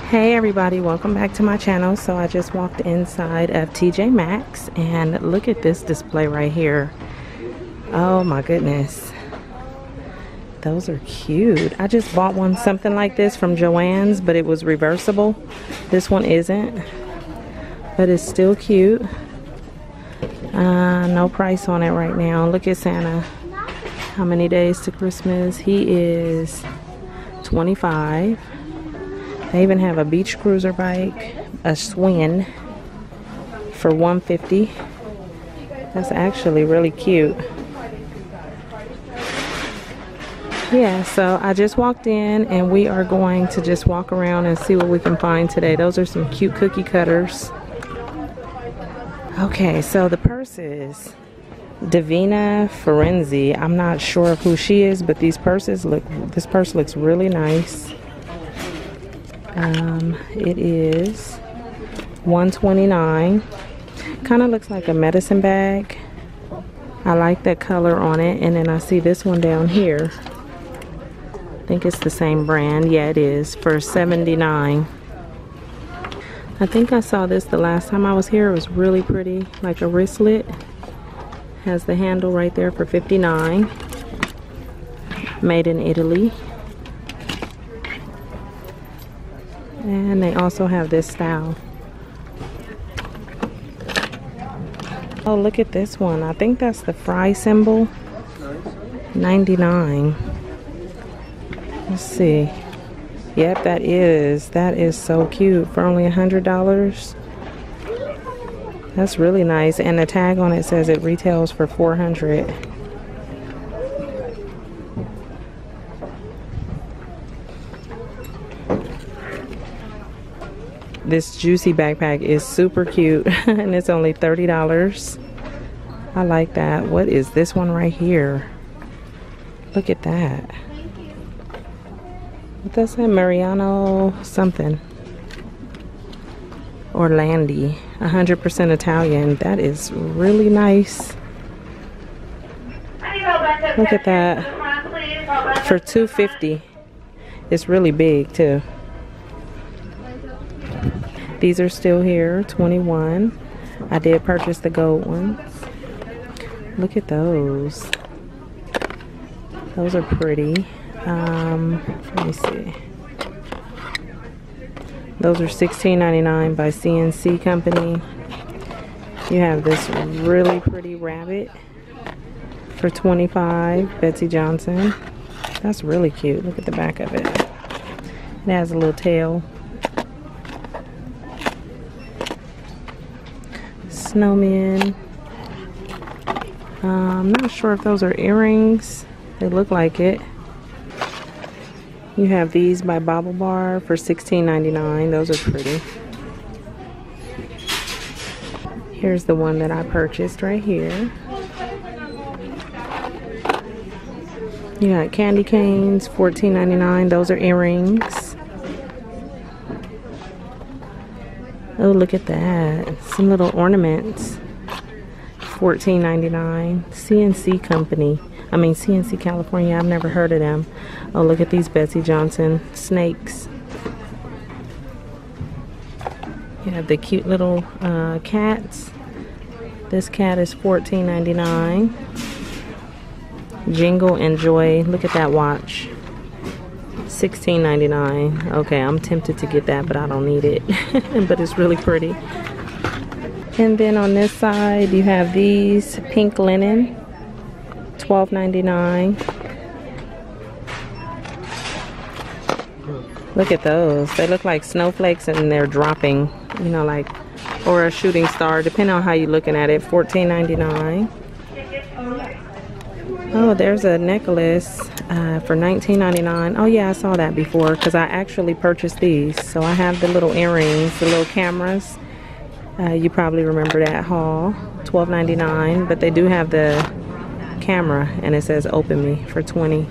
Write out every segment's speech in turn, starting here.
Hey everybody, welcome back to my channel. So I just walked inside of Tjmaxx and look at this display right here. Oh my goodness, those are cute. I just bought something like this from Joann's, but it was reversible. This one isn't, but it's still cute. No price on it right now. Look at Santa. How many days to Christmas? He is 25. They even have a beach cruiser bike, a swing for $150. That's actually really cute. Yeah, so I just walked in and we are going to just walk around and see what we can find today. Those are some cute cookie cutters. Okay, so the purses. Divina Ferenzi. I'm not sure of who she is, but this purse looks really nice. It is $129. Kind of looks like a medicine bag. I like that color on it. And then I see this one down here. I think it's the same brand. Yeah, it is, for $79. I think I saw this the last time I was here. It was really pretty, like a wristlet. Has the handle right there for $59. Made in Italy. And they also have this style. Oh, look at this one. I think that's the fry symbol. $99. Let's see. Yep, that is so cute for only $100. That's really nice. And the tag on it says it retails for $400. This juicy backpack is super cute and it's only $30. I like that. What is this one right here? Look at that. What does that? Mariano something. Orlandi. 100% Italian. That is really nice. Look at that. For $250. It's really big too. These are still here, 21. I did purchase the gold ones. Look at those. Those are pretty. Let me see. Those are $16.99 by CNC Company. You have this really pretty rabbit for $25, Betsy Johnson. That's really cute. Look at the back of it. It has a little tail. Snowman. I'm not sure if those are earrings. They look like it. You have these by Bobble Bar for $16.99. Those are pretty. Here's the one that I purchased right here. You got candy canes, $14.99. Those are earrings. Oh, look at that. Some little ornaments. $14.99. CNC Company. I mean CNC California. I've never heard of them. Oh, look at these Betsy Johnson snakes. You have the cute little cats. This cat is $14.99. Jingle and Joy. Look at that watch. $16.99. Okay, I'm tempted to get that, but I don't need it. But it's really pretty. And then on this side, you have these pink linen, $12.99. Look at those. They look like snowflakes and they're dropping, you know, like, or a shooting star, depending on how you're looking at it. $14.99. Oh, there's a necklace for $19.99. Oh yeah, I saw that before because I actually purchased these. So I have the little earrings, the little cameras. You probably remember that haul. $12.99, but they do have the camera and it says open me for $20.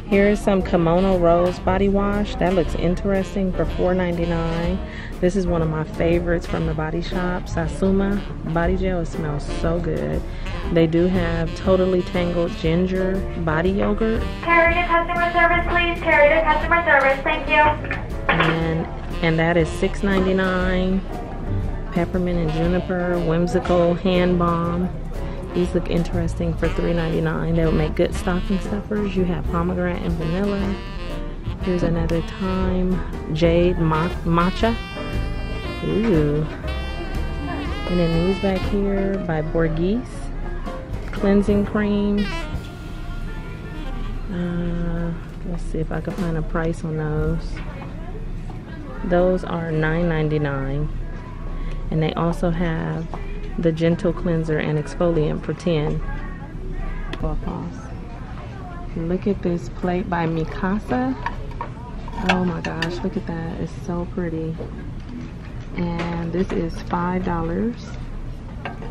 Here's some Kimono Rose body wash. That looks interesting for $4.99. This is one of my favorites from the body shop. Satsuma body gel. It smells so good. They do have Totally Tangled Ginger body yogurt. Carry to customer service, please. Carry to customer service. Thank you. And that is $6.99. Peppermint and Juniper Whimsical Hand Balm. These look interesting for $3.99. They'll make good stocking stuffers. You have pomegranate and vanilla. Here's another Time Jade Matcha. Ooh. And then these back here by Borghese. Cleansing creams. Let's see if I can find a price on those. Those are $9.99. And they also have the Gentle Cleanser and Exfoliant for $10. Look at this plate by Mikasa. Oh my gosh, look at that. It's so pretty. And this is $5.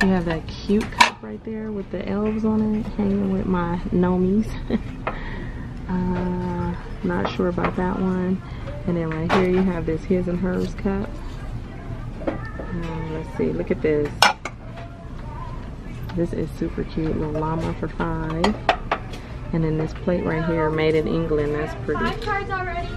You have that cute cup right there with the elves on it, hanging with my gnomies. Not sure about that one. And then right here you have this his and hers cup. Let's see, look at this. This is super cute. Little llama for $5. And then this plate right here, made in England. That's pretty. 5 cards already.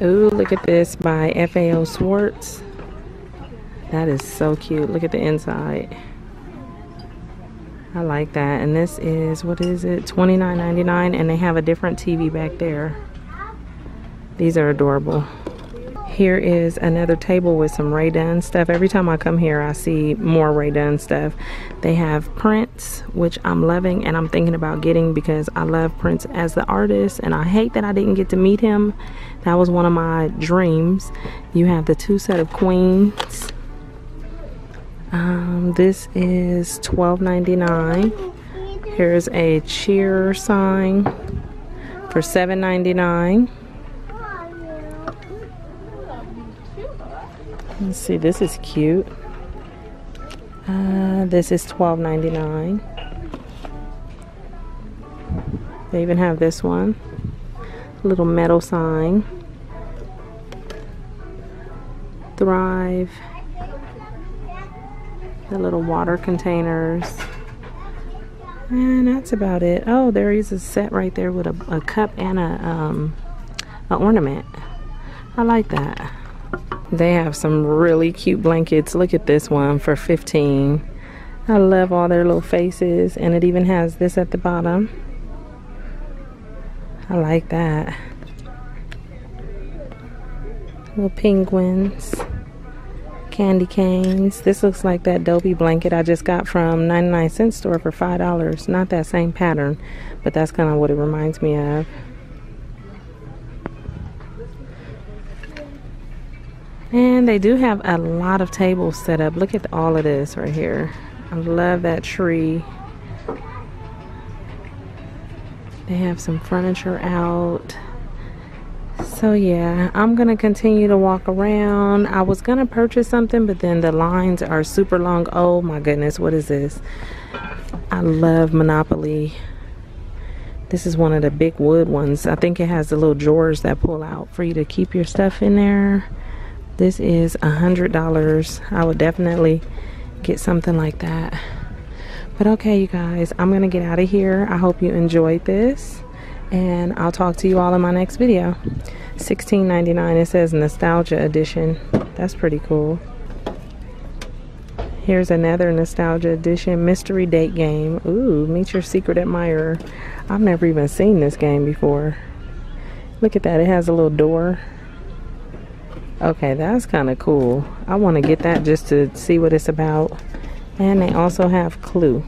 Ooh, look at this by FAO Schwartz. That is so cute. Look at the inside. I like that. And this is, what is it? $29.99, and they have a different TV back there. These are adorable. Here is another table with some Rae Dunn stuff. Every time I come here, I see more Rae Dunn stuff. They have Prince, which I'm loving and I'm thinking about getting because I love Prince as the artist, and I hate that I didn't get to meet him. That was one of my dreams. You have the 2 set of Queens. This is $12.99. Here's a cheer sign for $7.99. Let's see, this is cute. This is $12.99. They even have this one. Little metal sign. Thrive. The little water containers. And that's about it. Oh, there is a set right there with a cup and a ornament. I like that. They have some really cute blankets. Look at this one for $15. I love all their little faces, and it even has this at the bottom. I like that. Little penguins, candy canes. This looks like that Dobie blanket I just got from 99-cent store for $5. Not that same pattern, but that's kind of what it reminds me of. And they do have a lot of tables set up. Look at all of this right here. I love that tree. They have some furniture out. So yeah, I'm gonna continue to walk around. I was gonna purchase something, but then the lines are super long. Oh my goodness, what is this? I love Monopoly. This is one of the big wood ones. I think it has the little drawers that pull out for you to keep your stuff in there. This is $100. I would definitely get something like that. But okay, you guys, I'm gonna get out of here. I hope you enjoyed this, and I'll talk to you all in my next video. $16.99. It says Nostalgia Edition. That's pretty cool. Here's another nostalgia edition mystery date game. Ooh, meet your secret admirer. I've never even seen this game before. Look at that, it has a little door. Okay, that's kind of cool. I want to get that just to see what it's about. And they also have Clue.